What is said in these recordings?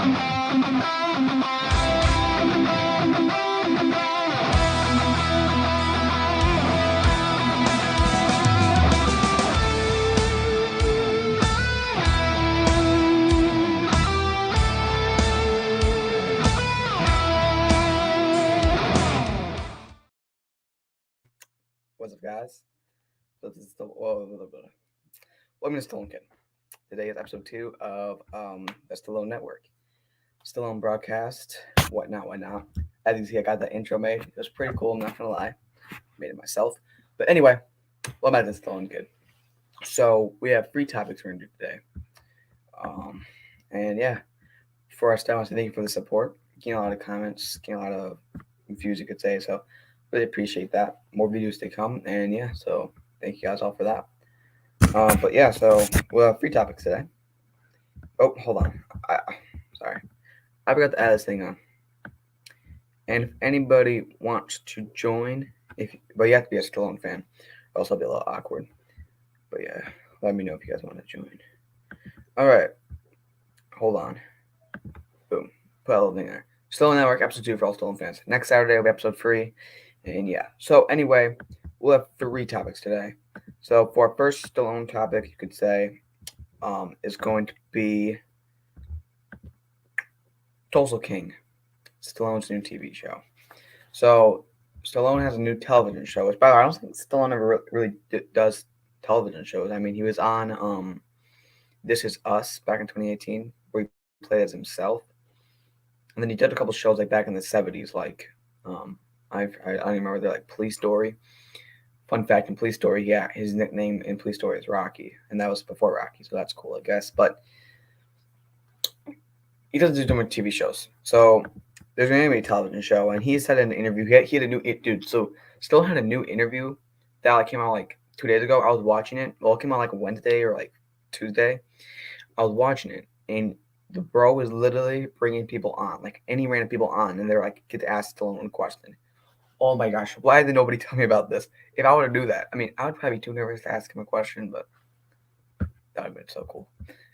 What's up, guys? So this is the welcome to Stallone Kid. Today is episode 2 of the Stallone Network. Stallone broadcast, whatnot. As you can see, I got the intro made. It was pretty cool. I'm not gonna lie, made it myself. But anyway, welcome back to Stallone Kid. So we have 3 topics we're gonna do today. And yeah, before I start, I want to say thank you for the support. Getting a lot of comments, getting a lot of views, you could say. So really appreciate that. More videos to come, and yeah, so thank you guys all for that. But yeah, so we'll have 3 topics today. Oh, hold on. Sorry, I forgot to add this thing on. And if anybody wants to join, but you have to be a Stallone fan, or else it'll be a little awkward. But yeah, let me know if you guys want to join. All right, hold on. Boom, put a little thing there. Stallone Network episode 2 for all Stallone fans. Next Saturday will be episode 3. And yeah, so anyway, we'll have 3 topics today. So for our first Stallone topic, you could say, is going to be Tulsa King, Stallone's new TV show. So Stallone has a new television show, which by the way, I don't think Stallone ever really does television shows. I mean, he was on This Is Us back in 2018, where he played as himself. And then he did a couple shows like back in the 70s, like I don't even remember. They're like Police Story. Fun fact in Police Story, yeah, his nickname in Police Story is Rocky, and that was before Rocky, so that's cool, I guess. But he doesn't do much TV shows, so there's an anime television show, and he said in an interview he had a new dude. So still had a new interview that like came out like 2 days ago. I was watching it. Well, it came out like Wednesday or like Tuesday. I was watching it, and the bro was literally bringing people on, like any random people on, and they're like, get to ask Stallone one question. Oh my gosh, why did nobody tell me about this? If I were to do that, I mean, I would probably be too nervous to ask him a question, but that would have been so cool.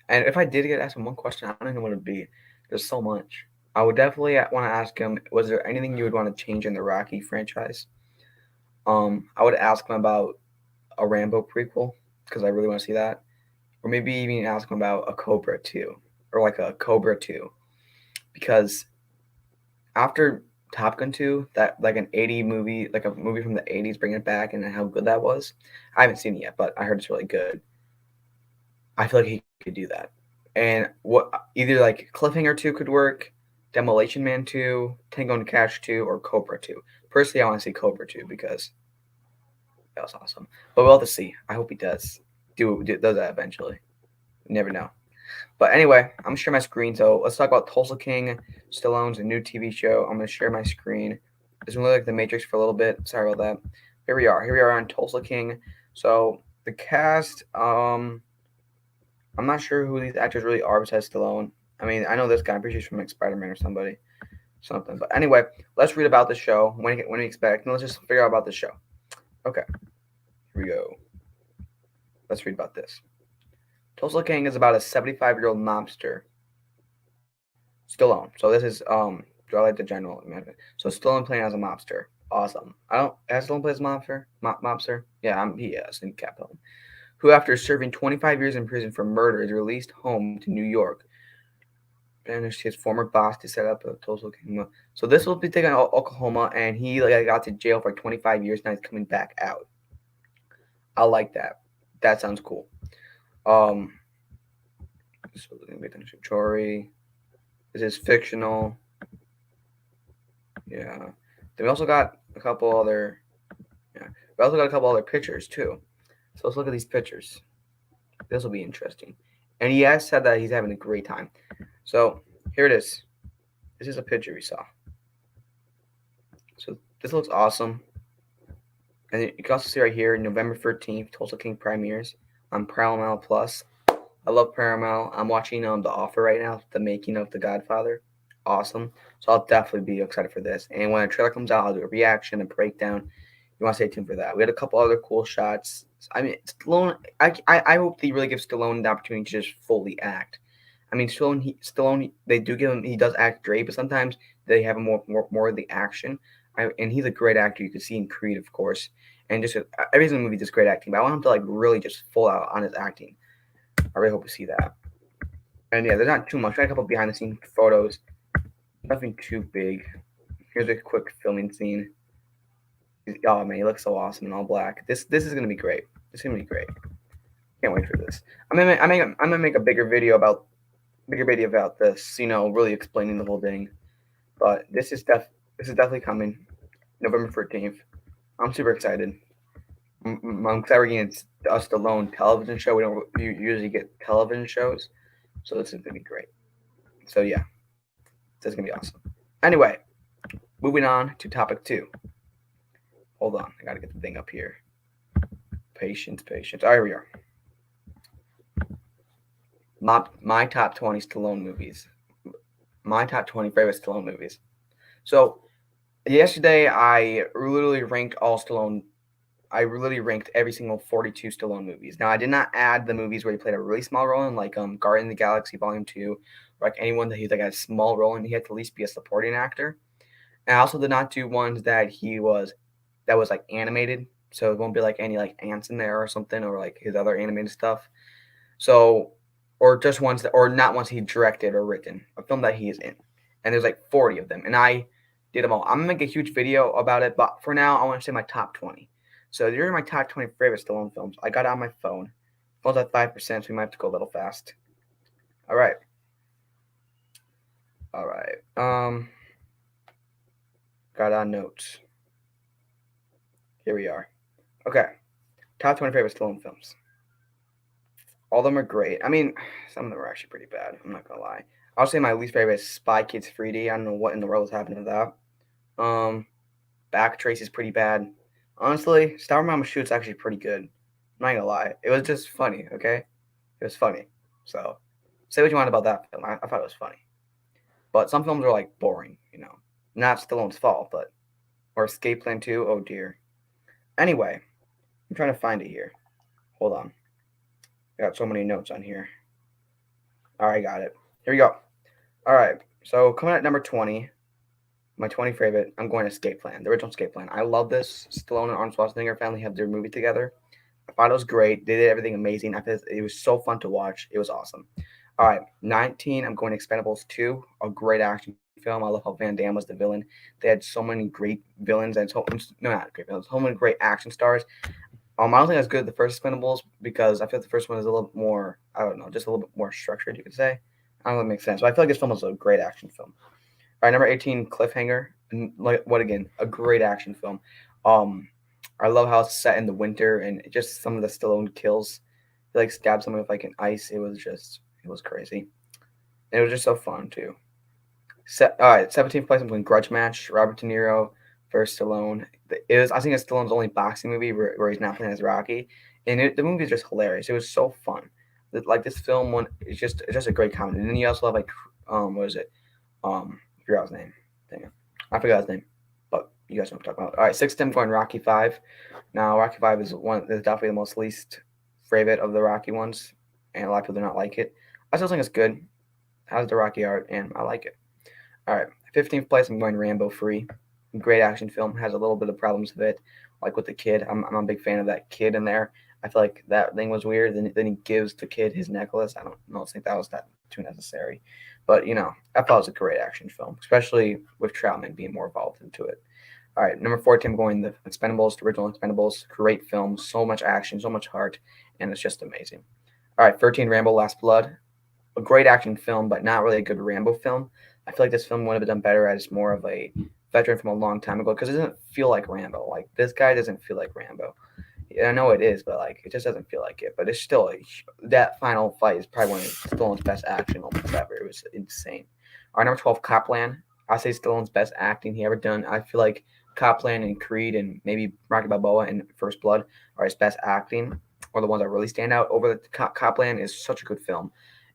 And if I did get asked him one question, I don't even know what it would be. There's so much. I would definitely want to ask him, was there anything you would want to change in the Rocky franchise? I would ask him about a Rambo prequel, because I really want to see that. Or maybe even ask him about a Cobra 2, or like a Cobra 2. Because after Top Gun 2, that like an 80 movie, like a movie from the 80s, bringing it back and how good that was. I haven't seen it yet, but I heard it's really good. I feel like he could do that. And what either like Cliffhanger 2 could work, Demolition Man 2, Tango and Cash 2, or Cobra 2. Personally, I want to see Cobra 2 because that was awesome. But we'll have to see. I hope he does that eventually. You never know. But anyway, I'm going to share my screen. So let's talk about Tulsa King, Stallone's new TV show. I'm going to share my screen. It's going to look like The Matrix for a little bit. Sorry about that. Here we are. Here we are on Tulsa King. So the cast, I'm not sure who these actors really are besides Stallone. I mean, I know this guy. I'm pretty sure he's from like Spider-Man or something. But anyway, let's read about the show. When we expect. And let's just figure out about the show. Okay. Here we go. Let's read about this. Tulsa King is about a 75-year-old mobster, Stallone. So this is do I like the general? So Stallone playing as a mobster. Awesome. Has Stallone played as a mobster? Yeah, he is in Capone. Who, after serving 25 years in prison for murder, is released home to New York. Banished his former boss to set up a Tulsa King. So this will be taken to Oklahoma, and he got to jail for 25 years. Now he's coming back out. I like that. That sounds cool. So Chori. This is fictional. Yeah. Then we also got a couple other. Yeah. We also got a couple other pictures too. So let's look at these pictures. This will be interesting. And he has said that he's having a great time. So here it is. This is a picture we saw. So this looks awesome. And you can also see right here, November 13th, Tulsa King premieres on Paramount Plus. I love Paramount. I'm watching The Offer right now, the making of The Godfather. Awesome. So I'll definitely be excited for this. And when a trailer comes out, I'll do a reaction, a breakdown. You want to stay tuned for that. We had a couple other cool shots. I mean, Stallone, I hope they really give Stallone the opportunity to just fully act. I mean, Stallone, they do give him. He does act great, but sometimes they have him more of the action. And he's a great actor. You can see in Creed, of course, and just every single movie just great acting. But I want him to like really just full out on his acting. I really hope to see that. And yeah, there's not too much. I got a couple behind the scenes photos. Nothing too big. Here's a quick filming scene. Oh man, he looks so awesome in all black. This is gonna be great. This is gonna be great. Can't wait for this. I'm gonna make a bigger video about this. Really explaining the whole thing. But this is definitely coming, November 13th. I'm super excited. I'm excited we're getting a Stallone television show. We don't usually get television shows, so this is gonna be great. So yeah, this is gonna be awesome. Anyway, moving on to topic 2. Hold on, I gotta get the thing up here. Patience. All right, here we are. My top 20 Stallone movies. My top 20 favorite Stallone movies. So yesterday I literally ranked all Stallone. I literally ranked every single 42 Stallone movies. Now I did not add the movies where he played a really small role in, like Guardian of the Galaxy Volume 2, or like anyone that he's like a small role in. He had to at least be a supporting actor. And I also did not do ones that was like animated, so it won't be like any like ants in there or something, or like his other animated stuff. So, or just ones that, or not ones he directed or written, a film that he is in. And there's like 40 of them, and I did them all. I'm gonna make a huge video about it, but for now, I want to say my top 20. So here are my top 20 favorite Stallone films. I got it on my phone. Phone's at 5%, so we might have to go a little fast. All right. Got on notes. Here we are. Okay. Top 20 favorite Stallone films. All of them are great. I mean, some of them are actually pretty bad. I'm not gonna lie. I'll say my least favorite is Spy Kids 3D. I don't know what in the world is happening to that. Back Trace is pretty bad. Honestly, Star Mama Shoot's actually pretty good. I'm not gonna lie. It was just funny, okay? It was funny. So, say what you want about that film. I thought it was funny. But some films are like boring. Not Stallone's fault, but or Escape Plan 2. Oh dear. Anyway, I'm trying to find it here. Hold on. I got so many notes on here. All right, got it. Here we go. All right. So coming at number 20, my 20 favorite, I'm going to Escape Plan, the original Escape Plan. I love this. Stallone and Arnold Schwarzenegger family have their movie together. I thought it was great. They did everything amazing. It was so fun to watch. It was awesome. All right, 19, I'm going to Expendables 2, a great action film. I love how Van Damme was the villain. They had so many great villains and not great villains, so many great action stars. I don't think that's good the first Expendables because I feel like the first one is a little bit more, I don't know, just a little bit more structured, you could say. I don't know if that makes sense. But I feel like this film was a great action film. All right, number 18, Cliffhanger. And what again? A great action film. I love how it's set in the winter and just some of the Stallone kills. He like stabbed someone with like an ice. It was crazy. And it was just so fun too. All right, 17th place, I'm going Grudge Match. Robert De Niro versus Stallone. I think it's Stallone's only boxing movie where he's not playing as Rocky, and the movie is just hilarious. It was so fun. Like this film one, it's just a great comedy. And then you also have like what is it? I forgot his name. Dang it. I forgot his name, but you guys know what I'm talking about. All right, 6th, I'm going Rocky 5. Now Rocky 5 is definitely the most least favorite of the Rocky ones, and a lot of people do not like it. I still think it's good. How's the Rocky art, and I like it. All right, 15th place, I'm going Rambo Free. Great action film. Has a little bit of problems with it, like with the kid. I'm a big fan of that kid in there. I feel like that thing was weird. Then he gives the kid his necklace. I don't think that was that too necessary. But, I thought it was a great action film, especially with Troutman being more involved into it. All right, number 14, I'm going the Expendables, the original Expendables. Great film. So much action, so much heart, and it's just amazing. All right, 13, Rambo Last Blood. A great action film, but not really a good Rambo film. I feel like this film would have been done better as more of a veteran from a long time ago because it doesn't feel like Rambo. Like this guy doesn't feel like Rambo. Yeah, I know it is, but like it just doesn't feel like it. But it's still that final fight is probably one of Stallone's best action moments ever. It was insane. Our number 12, Copland. I say Stallone's best acting he ever done. I feel like Copland and Creed and maybe Rocky Balboa and First Blood are his best acting, or the ones that really stand out over the Copland. Is such a good film,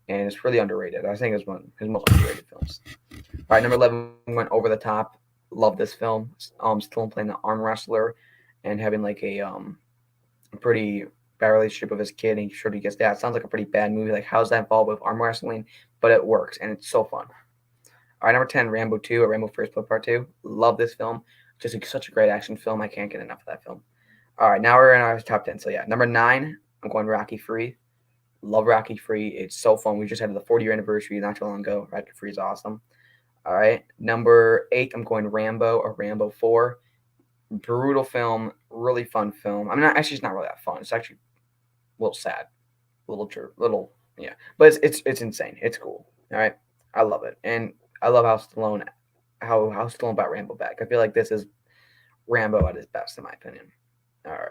and it's really underrated. I think it's one of his most underrated films. All right, number 11 went Over the Top. Love this film. Stallone playing the arm wrestler and having like a pretty bad relationship with his kid, and sure he gets that. Sounds like a pretty bad movie. Like, how's that involved with arm wrestling? but it works and it's so fun. All right, number 10, Rambo 2 or Rambo First Blood Part 2. Love this film. Just such a great action film. I can't get enough of that film. All right, now we're in our top 10. So, yeah, number 9, I'm going Rocky 3. Love Rocky 3. It's so fun. We just had the 40-year anniversary not too long ago. Rocky 3 is awesome. All right, number 8, I'm going Rambo or Rambo 4. Brutal film, really fun film. I mean, actually, it's not really that fun. It's actually a little sad, little, yeah. But it's insane. It's cool. All right, I love it, and I love how Stallone brought Rambo back. I feel like this is Rambo at his best, in my opinion. All right,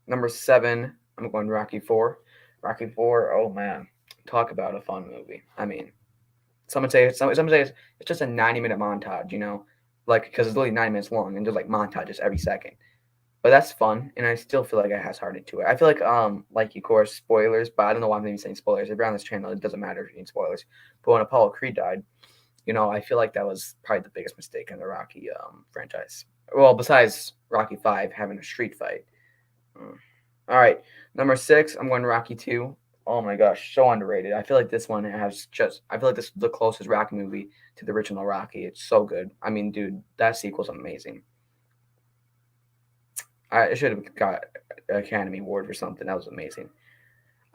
number 7, I'm going Rocky 4. Rocky 4. Oh man, talk about a fun movie. I mean, some say it's just a 90-minute montage. Like because it's literally 90 minutes long and just like montages every second. But that's fun, and I still feel like it has heart into it. I feel like of course spoilers, but I don't know why I'm even saying spoilers. If you're on this channel, it doesn't matter if you need spoilers. But when Apollo Creed died, I feel like that was probably the biggest mistake in the Rocky franchise. Well, besides Rocky 5 having a street fight. All right, number 6, I'm going Rocky 2. Oh my gosh, so underrated. I feel like this one I feel like this is the closest Rocky movie to the original Rocky. It's so good. I mean, dude, that sequel's amazing. I should have got an Academy Award for something. That was amazing.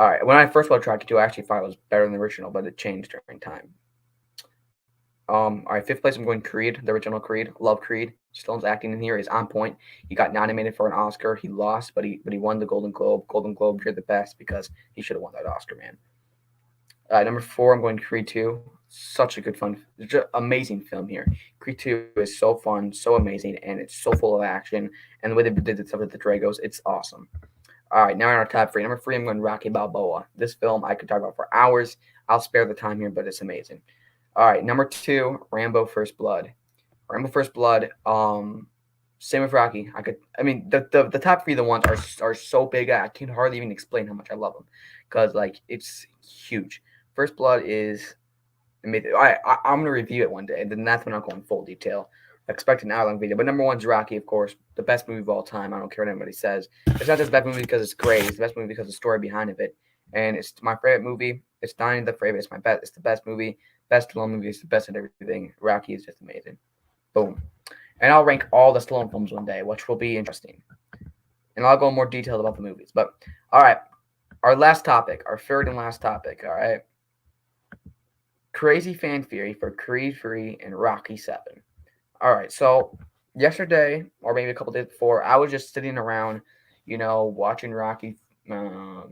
All right, when I first watched Rocky 2, I actually thought it was better than the original, but it changed during time. All right, 5th place, I'm going Creed, the original Creed. Love Creed. Stallone's acting in here is on point. He got nominated for an Oscar. He lost, but he won the Golden Globe. Golden Globe, you're the best because he should have won that Oscar, man. Number 4, I'm going Creed 2. Such a good fun, amazing film here. Creed 2 is so fun, so amazing, and it's so full of action. And the way they did the stuff with the Dragos, it's awesome. All right, now in our top 3. Number 3, I'm going Rocky Balboa. This film I could talk about for hours. I'll spare the time here, but it's amazing. All right, number 2, Rambo First Blood. Rambo First Blood. Same with Rocky. The top 3 the ones are so big I can hardly even explain how much I love them, because like it's huge. First Blood is amazing. I'm gonna review it one day, and then that's when I'll go in full detail. Expect an hour-long video. But number 1's Rocky, of course, the best movie of all time. I don't care what anybody says. It's not just the best movie because it's great. It's the best movie because of the story behind it, and it's my favorite movie. It's not even the favorite. It's my best. It's the best movie. Best Stallone movie. It's the best at everything. Rocky is just amazing. Boom. And I'll rank all the Stallone films one day, which will be interesting. And I'll go in more detail about the movies. But, all right, our last topic, our third and last topic, all right? Crazy fan theory for Creed 3 and Rocky 7. All right, so yesterday, or maybe a couple days before, I was just sitting around, watching Rocky. It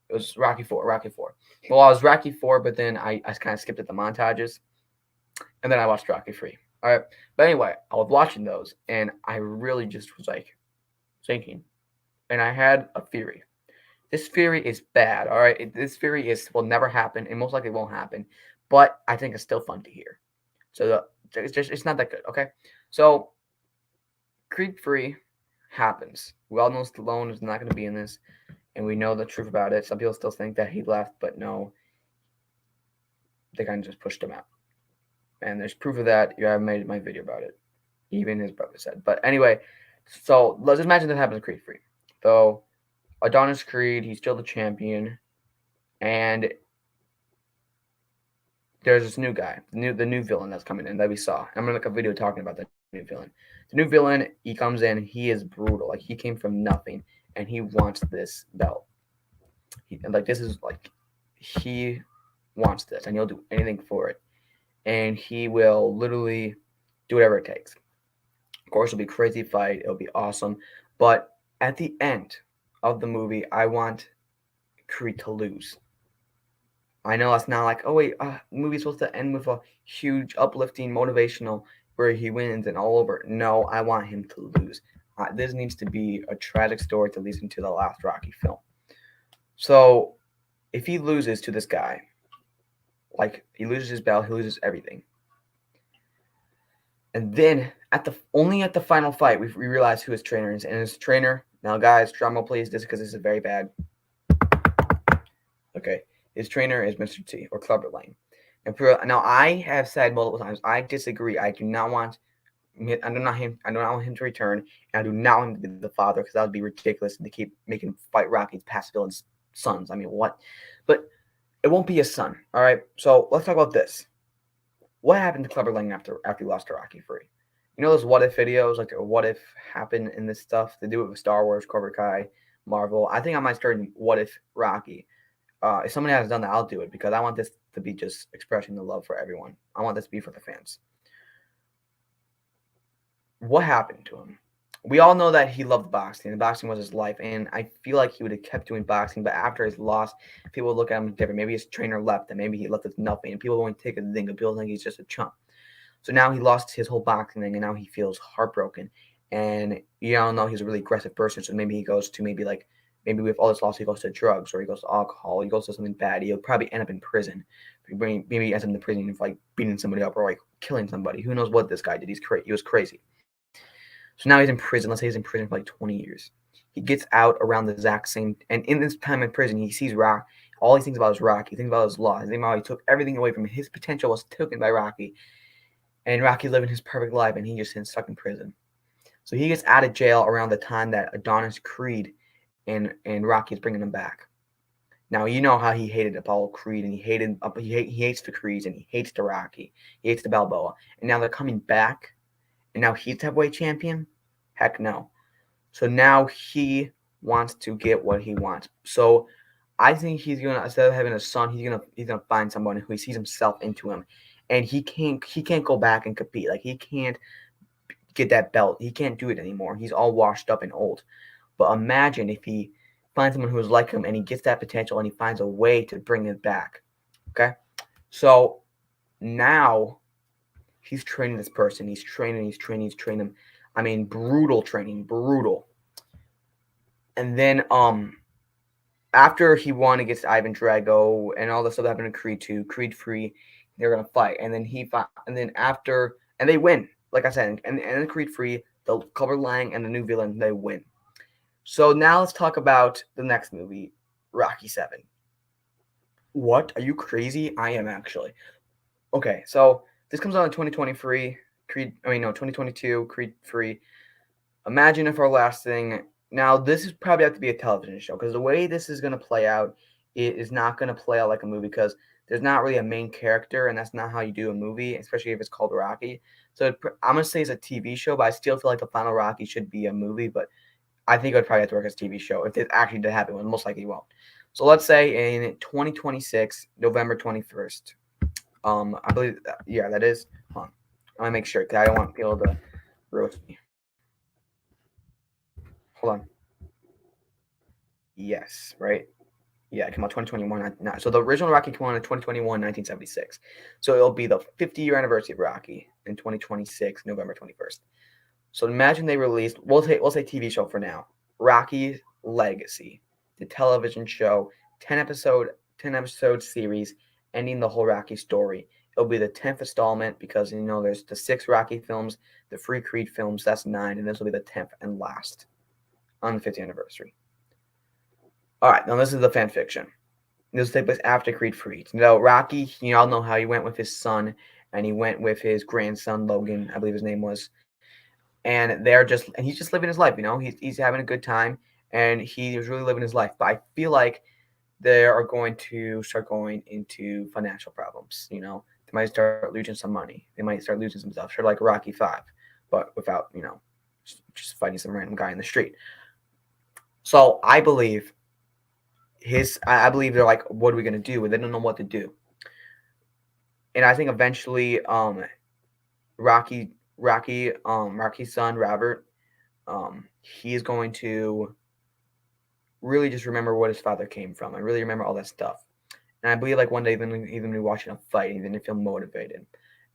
was Rocky 4. Well, I was Rocky 4, but then I kind of skipped at the montages, and then I watched Rocky 3. All right, but anyway, I was watching those, and I really just was like thinking, and I had a theory. This theory is bad. All right, this theory will never happen, and most likely won't happen, but I think it's still fun to hear. So it's not that good. Okay, so Creed 3 happens. We all know Stallone is not going to be in this, and we know the truth about it. Some people still think that he left, but no, they kind of just pushed him out. And there's proof of that. I made my video about it. Even his brother said. But anyway, so let's imagine that happens in Creed 3. So Adonis Creed, he's still the champion. And there's this new guy, the new villain that's coming in that we saw. I'm going to make a video talking about the new villain. The new villain, he comes in, he is brutal. Like, he came from nothing, and he wants this belt. He wants this, and he'll do anything for it. And he will literally do whatever it takes. Of course, it'll be a crazy fight. It'll be awesome. But at the end of the movie, I want Creed to lose. I know it's not like, oh, wait, the movie's supposed to end with a huge, uplifting, motivational where he wins and all over. No, I want him to lose. This needs to be a tragic story to lead into the last Rocky film. So if he loses to this guy, like, he loses his belt, he loses everything. And then only at the final fight, we realize who his trainer is. And his trainer, now guys, drum roll please, because this is very bad. Okay, his trainer is Mr. T, or Clubber Lane. And now I have said multiple times, I disagree. I do not want him to return, and I do not want him to be the father, because that would be ridiculous to keep making him fight Rocky's past villain's sons. I mean, what? But It won't be his son. All right. So let's talk about this. What happened to Clubber Lang after he lost to Rocky 3? You know those what if videos, like what if happened in this stuff? They do it with Star Wars, Cobra Kai, Marvel. I think I might start what if Rocky. If somebody has done that, I'll do it because I want this to be just expressing the love for everyone. I want this to be for the fans. What happened to him? We all know that he loved boxing, and boxing was his life. And I feel like he would have kept doing boxing, but after his loss, people would look at him different. Maybe his trainer left, and maybe he left with nothing, and people won't take a thing. And people think he's just a chump. So now he lost his whole boxing thing, and now he feels heartbroken. And you all know he's a really aggressive person, so maybe he goes to maybe with all this loss, he goes to drugs or he goes to alcohol, he goes to something bad. He'll probably end up in prison. Maybe he ends up in the prison for like beating somebody up or like killing somebody. Who knows what this guy did? He was crazy. So now he's in prison. Let's say he's in prison for like 20 years. He gets out around the exact same, and in this time in prison, he sees Rock. All he thinks about is Rocky. He thinks about his loss. He thinks about how he took everything away from him. His potential was taken by Rocky, and Rocky living his perfect life, and he just been stuck in prison. So he gets out of jail around the time that Adonis Creed and Rocky is bringing him back. Now you know how he hated Apollo Creed, and he hates the Creeds, and he hates the Rocky, he hates the Balboa, and now they're coming back, and now he's the heavyweight champion. Heck no. So now he wants to get what he wants. So I think he's gonna, instead of having a son, he's gonna find someone who he sees himself into him, and he can't go back and compete. Like he can't get that belt. He can't do it anymore. He's all washed up and old. But imagine if he finds someone who is like him and he gets that potential and he finds a way to bring it back. Okay? So now he's training this person. He's training him. I mean, brutal training, brutal. And then after he won against Ivan Drago and all the stuff that happened in Creed 2, Creed 3, they're gonna fight. And then and they win. Like I said, and in Creed 3, the Clubber Lang and the new villain, they win. So now let's talk about the next movie, Rocky 7. What? Are you crazy? I am actually. Okay, so this comes out in 2023, 2022, Creed 3. Imagine if our last thing. Now, this is probably have to be a television show because the way this is going to play out, it is not going to play out like a movie because there's not really a main character, and that's not how you do a movie, especially if it's called Rocky. So I'm going to say it's a TV show, but I still feel like the final Rocky should be a movie, but I think it would probably have to work as a TV show if it actually did happen, well, most likely won't. So let's say in 2026, November 21st. I believe that is. Hold on. I'm going to make sure because I don't want people to roast me. Hold on. Yes, right? Yeah, it came out 2021. So the original Rocky came out in 2021, 1976. So it'll be the 50-year anniversary of Rocky in 2026, November 21st. So imagine they released, we'll say TV show for now, Rocky's Legacy, the television show, 10 episode series, ending the whole Rocky story. It'll be the 10th installment because there's the 6 Rocky films, the 3 Creed films, that's 9, and this will be the 10th and last on the 50th anniversary. All right, now this is the fan fiction. This will take place after Creed 3. Now, Rocky, you all know how he went with his son, and he went with his grandson, Logan, I believe his name was. And he's just living his life, He's having a good time, and he was really living his life. But I feel like they are going to start going into financial problems, They might start losing some money. They might start losing some stuff, sort of like Rocky 5, but without, just fighting some random guy in the street. So I believe they're like, what are we going to do? And they don't know what to do. And I think eventually Rocky's son, Robert, he is going to really just remember what his father came from and really remember all that stuff. And I believe like one day, even watching a fight, he's going to feel motivated.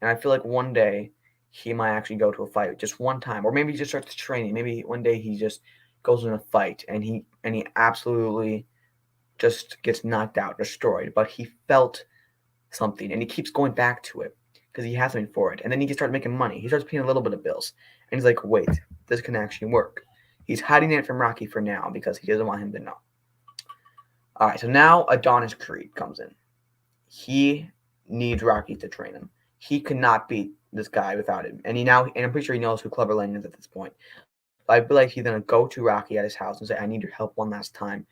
And I feel like one day he might actually go to a fight just one time, or maybe he just starts training. Maybe one day he just goes in a fight and he absolutely just gets knocked out, destroyed, but he felt something and he keeps going back to it because he has something for it. And then he can start making money. He starts paying a little bit of bills. And he's like, wait, this can actually work. He's hiding it from Rocky for now because he doesn't want him to know. All right, so now Adonis Creed comes in. He needs Rocky to train him. He could not beat this guy without him. And I'm pretty sure he knows who Clubber Lang is at this point. But I feel like he's going to go to Rocky at his house and say, I need your help one last time.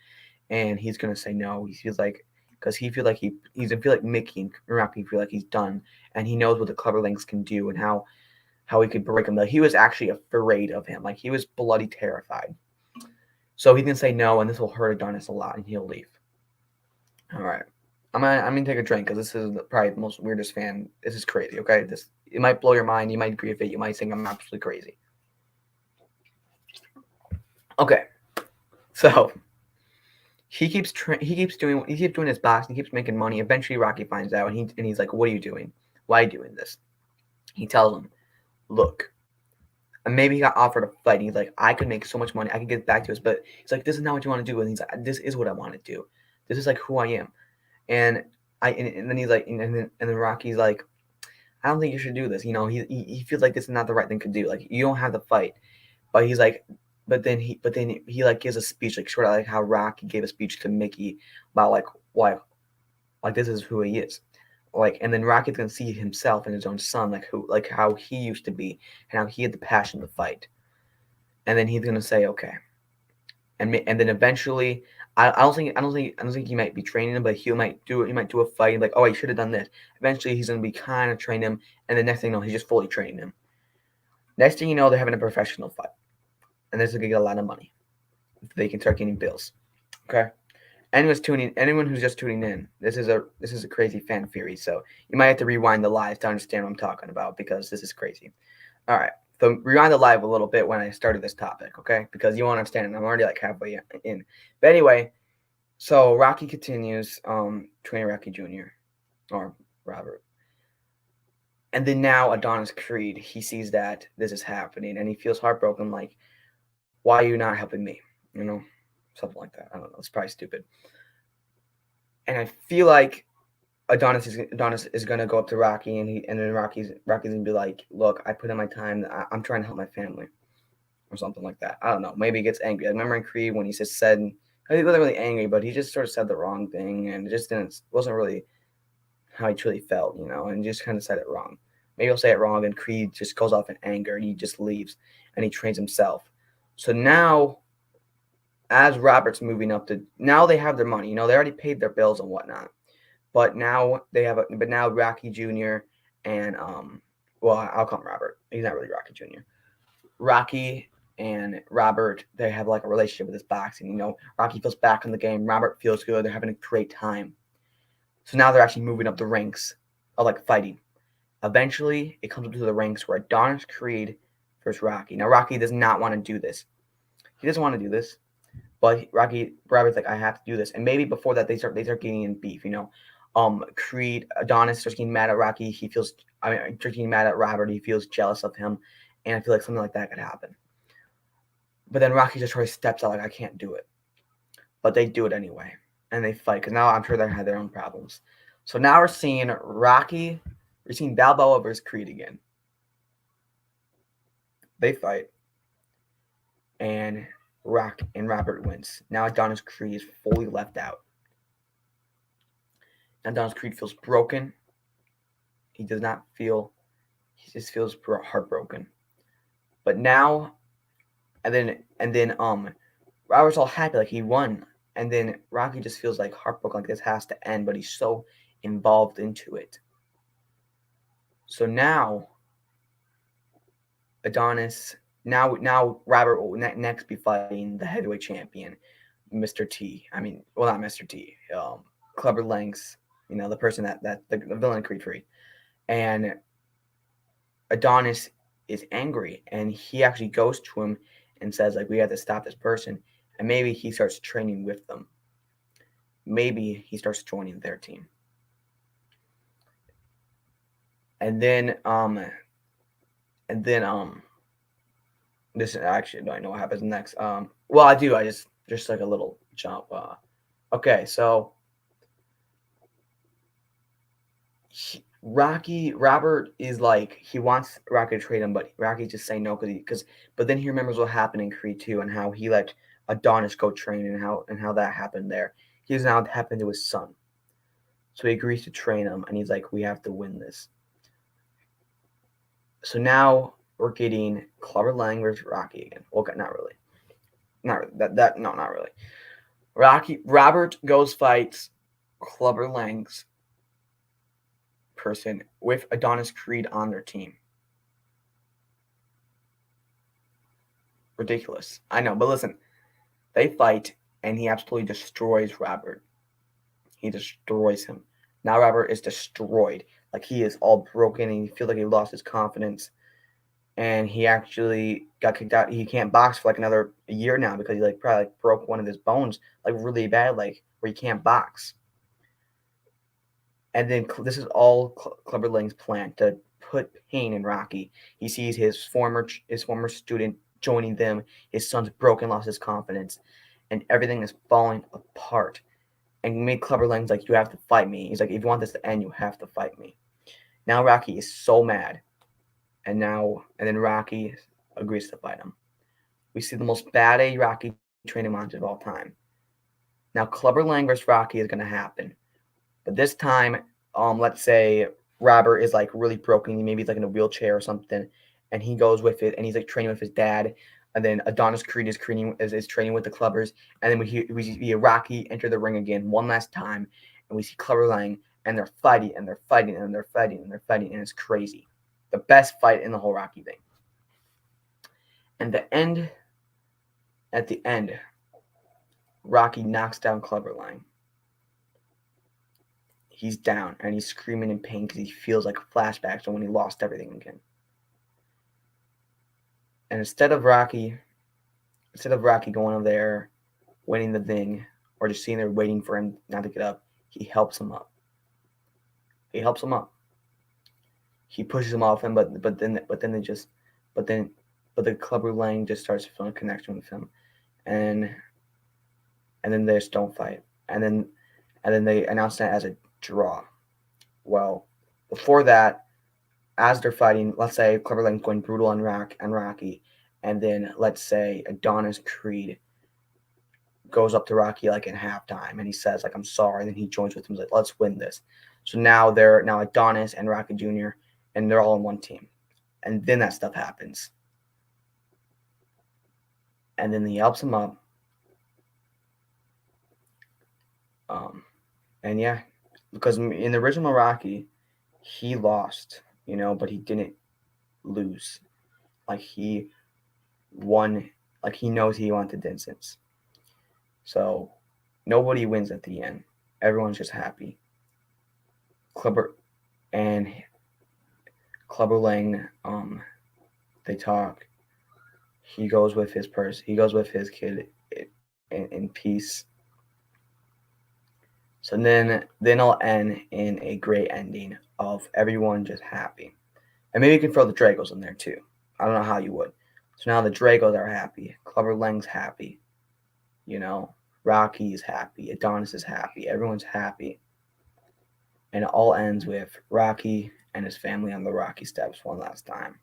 And he's going to say no. He feels like because he feel like he's feel like Mickey and Rocky feel like he's done, and he knows what the Clever Links can do and how he could break him. Like he was actually afraid of him, like he was bloody terrified. So he's gonna say no, and this will hurt Adonis a lot, and he'll leave. All right. I'm gonna take a drink because this is probably the most weirdest fan. This is crazy. Okay, this it might blow your mind. You might agree with it. You might think I'm absolutely crazy. Okay, so he keeps doing his boxing. He keeps making money. Eventually, Rocky finds out, and he's like, "What are you doing? Why are you doing this?" He tells him, "Look." And maybe he got offered a fight. And he's like, "I could make so much money. I could get back to us." But he's like, "This is not what you want to do." And he's like, "This is what I want to do. This is like who I am." And and then he's like, and then Rocky's like, "I don't think you should do this." He feels like this is not the right thing to do. Like you don't have to fight. But he's like, but then he like gives a speech like sort of like how Rocky gave a speech to Mickey about like why like this is who he is. Like and then Rocky's gonna see himself and his own son like how he used to be and how he had the passion to fight. And then he's gonna say okay. And then eventually I don't think he might be training him, but he might do a fight like, oh, I should have done this. Eventually he's gonna be kind of training him, and the next thing you know, he's just fully training him. Next thing you know, they're having a professional fight. And they're gonna get a lot of money. They can start getting bills. Okay. Anyone who's just tuning in, this is a crazy fan theory, so you might have to rewind the live to understand what I'm talking about because this is crazy. All right. So rewind the live a little bit when I started this topic, okay? Because you won't understand it. I'm already like halfway in. But anyway, so Rocky continues training Rocky Jr. or Robert. And then now Adonis Creed, he sees that this is happening and he feels heartbroken, like, why are you not helping me? You know, something like that. I don't know. It's probably stupid. And I feel like Adonis is gonna go up to Rocky and then Rocky's gonna be like, look, I put in my time. I'm trying to help my family, or something like that. I don't know. Maybe he gets angry. I remember in Creed when he just said, he wasn't really angry, but he just sort of said the wrong thing, and it just wasn't really how he truly felt, and just kind of said it wrong. Maybe he'll say it wrong, and Creed just goes off in anger, and he just leaves, and he trains himself. So now, as Robert's moving up now they have their money. They already paid their bills and whatnot. But now now Rocky Jr. and well, I'll call him Robert. He's not really Rocky Jr. Rocky and Robert, they have like a relationship with this boxing. Rocky feels back in the game. Robert feels good. They're having a great time. So now they're actually moving up the ranks of like fighting. Eventually, it comes up to the ranks where Adonis Creed versus Rocky. Now Rocky does not want to do this. He doesn't want to do this. But Robert's like, I have to do this. And maybe before that, they start getting in beef. Creed, Adonis starts getting mad at Rocky. Starts getting mad at Robert. He feels jealous of him, and I feel like something like that could happen. But then Rocky just sort of steps out like, I can't do it. But they do it anyway, and they fight because now I'm sure they had their own problems. So now we're seeing Balboa versus Creed again. They fight, and Robert wins. Now Adonis Creed is fully left out. Adonis Creed feels broken. He just feels heartbroken. But now, and then Robert's all happy like he won. And then Rocky just feels like heartbroken, like this has to end, but he's so involved into it. So now Robert will next be fighting the heavyweight champion, Mr. T. Not Mr. T. Clubber Lanks, the person that the villain Creed 3. And Adonis is angry, and he actually goes to him and says, like, we have to stop this person. And maybe he starts training with them. Maybe he starts joining their team. And then this actually, I don't know what happens next. Well, I do. I just like a little jump. Okay, so Robert is like, he wants Rocky to trade him, but Rocky's just saying no but then he remembers what happened in Creed 2 and how he let Adonis go train and how that happened there. Here's now what happened to his son. So he agrees to train him, and he's like, we have to win this. So now we're getting Clubber Lang versus Rocky again. Okay, not really. Not really. Not really. Robert goes fights Clubber Lang's person with Adonis Creed on their team. Ridiculous. I know, but listen, they fight and he absolutely destroys Robert. He destroys him. Now Robert is destroyed. Like he is all broken and he feels like he lost his confidence. And he actually got kicked out. He can't box for like another year now because he like probably like broke one of his bones like really bad, like where he can't box. And then this is all Clubber Lang's plan to put pain in Rocky. He sees his former student joining them. His son's broken, lost his confidence, and everything is falling apart. And made Clubber Lang's like, you have to fight me. He's like, if you want this to end, you have to fight me. Now Rocky is so mad. And then Rocky agrees to fight him. We see the most badass Rocky training montage of all time. Now Clubber Lang versus Rocky is going to happen. But this time, let's say Robert is like really broken. Maybe he's like in a wheelchair or something. And he goes with it and he's like training with his dad. And then Adonis Creed is training with the Clubbers. And then we see Rocky enter the ring again one last time. And we see Clubber Lang. And they're fighting and they're fighting and they're fighting and they're fighting. And it's crazy. The best fight in the whole Rocky thing. And at the end, Rocky knocks down Clubber Lang. He's down and he's screaming in pain because he feels like flashbacks of when he lost everything again. And instead of Rocky going over there, winning the thing, or just sitting there waiting for him not to get up, he helps him up. He pushes him off him, but the Clubber Lang just starts feeling a connection with him, and then they just don't fight, and then they announce that as a draw. Well, before that, as they're fighting, let's say Clubber Lang's going brutal on Rocky, and then let's say Adonis Creed goes up to Rocky like in halftime, and he says like, "I'm sorry," and then he joins with him, like, "Let's win this." So now they're Adonis and Rocky Jr. and they're all on one team, and then that stuff happens, and then he helps him up, and yeah, because in the original Rocky, he lost, but he didn't lose. Like he won. Like he knows he wanted distance. So nobody wins at the end. Everyone's just happy. Clubber Lang, they talk. He goes with his He goes with his kid in peace. So then it'll end in a great ending of everyone just happy. And maybe you can throw the Dragos in there too. I don't know how you would. So now the Dragos are happy. Clubber Lang's happy. Rocky is happy. Adonis is happy. Everyone's happy. And it all ends with Rocky and his family on the Rocky steps one last time.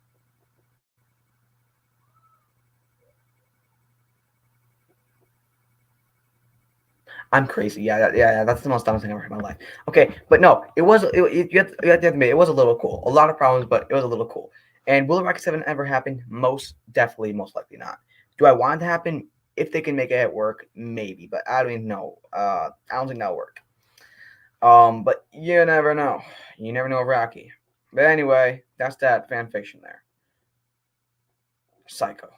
I'm crazy. Yeah. That's the most dumbest thing I've ever heard in my life. Okay, but no, it was. You have to admit, it was a little cool. A lot of problems, but it was a little cool. And will the Rocky 7 ever happen? Most definitely, most likely not. Do I want it to happen? If they can make it work, maybe. But I don't even know. I don't think that'll work. But you never know. You never know with Rocky. But anyway, that's that fan fiction there. Psycho.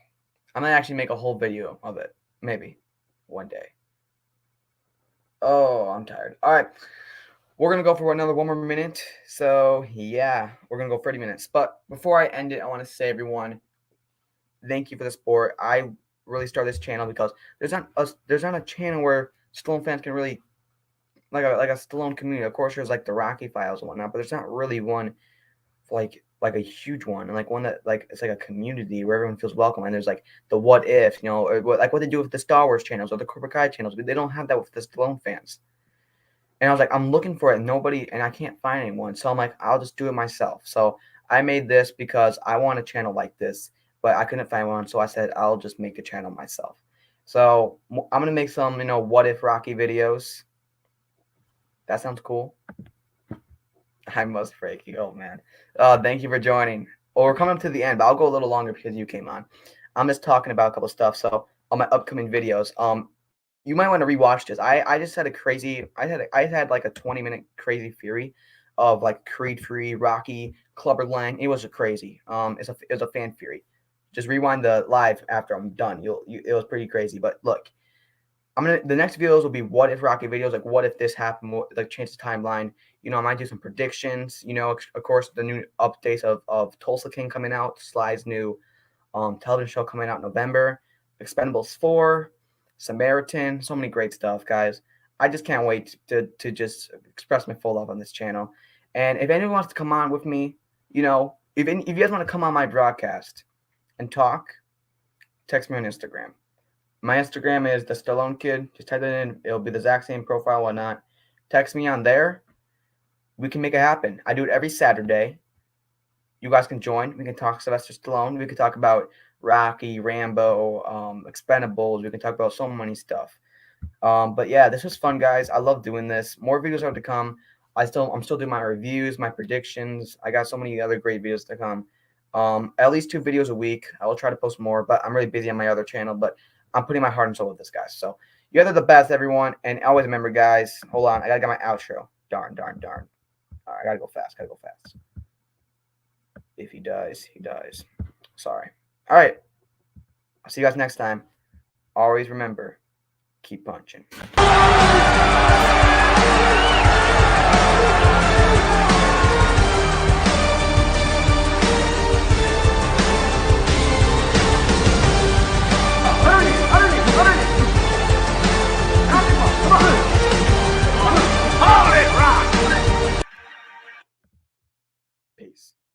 I'm gonna actually make a whole video of it. Maybe one day. Oh, I'm tired. All right. We're going to go for another one more minute. So, yeah, we're going to go 30 minutes. But before I end it, I want to say, everyone, thank you for the support. I really started this channel because there's not a channel where Stallone fans can really, like a Stallone community. Of course, there's like the Rocky Files and whatnot, but there's not really one like a huge one, and like one that like it's like a community where everyone feels welcome. And there's like the What If, or like what they do with the Star Wars channels or the Cobra Kai channels. They don't have that with the Stallone fans. And I was like, I'm looking for it, and I can't find anyone. So I'm like, I'll just do it myself. So I made this because I want a channel like this, but I couldn't find one. So I said, I'll just make a channel myself. So I'm going to make some, What If Rocky videos. That sounds cool. I must break you. Oh, man. Thank you for joining. Well, we're coming up to the end, but I'll go a little longer because you came on. I'm just talking about a couple stuff. So on my upcoming videos, you might want to rewatch this. I just had a crazy. I had like a 20-minute crazy theory of like Creed 3, Rocky, Clubber Lang. It was a crazy. It was a fan theory. Just rewind the live after I'm done. It was pretty crazy. But look, the next videos will be what if Rocky videos, like what if this happened, like change the timeline. I might do some predictions. Of course, the new updates of Tulsa King coming out, Sly's new television show coming out in November, Expendables 4, Samaritan, so many great stuff, guys. I just can't wait to just express my full love on this channel. And if anyone wants to come on with me, if you guys want to come on my broadcast and talk, text me on Instagram. My Instagram is the Stallone Kid. Just type it in. It'll be the exact same profile, whatnot. Text me on there. We can make it happen. I do it every Saturday. You guys can join. We can talk Sylvester Stallone. We can talk about Rocky, Rambo, Expendables. We can talk about so many stuff. But yeah, this was fun, guys. I love doing this. More videos are to come. I'm still doing my reviews, my predictions. I got so many other great videos to come. At least 2 videos a week. I will try to post more, but I'm really busy on my other channel. But I'm putting my heart and soul with this, guys. So you guys are the best, everyone. And always remember, guys. Hold on, I gotta get my outro. Darn. All right, I gotta go fast. If he dies, he dies. Sorry. All right. I'll see you guys next time. Always remember, keep punching.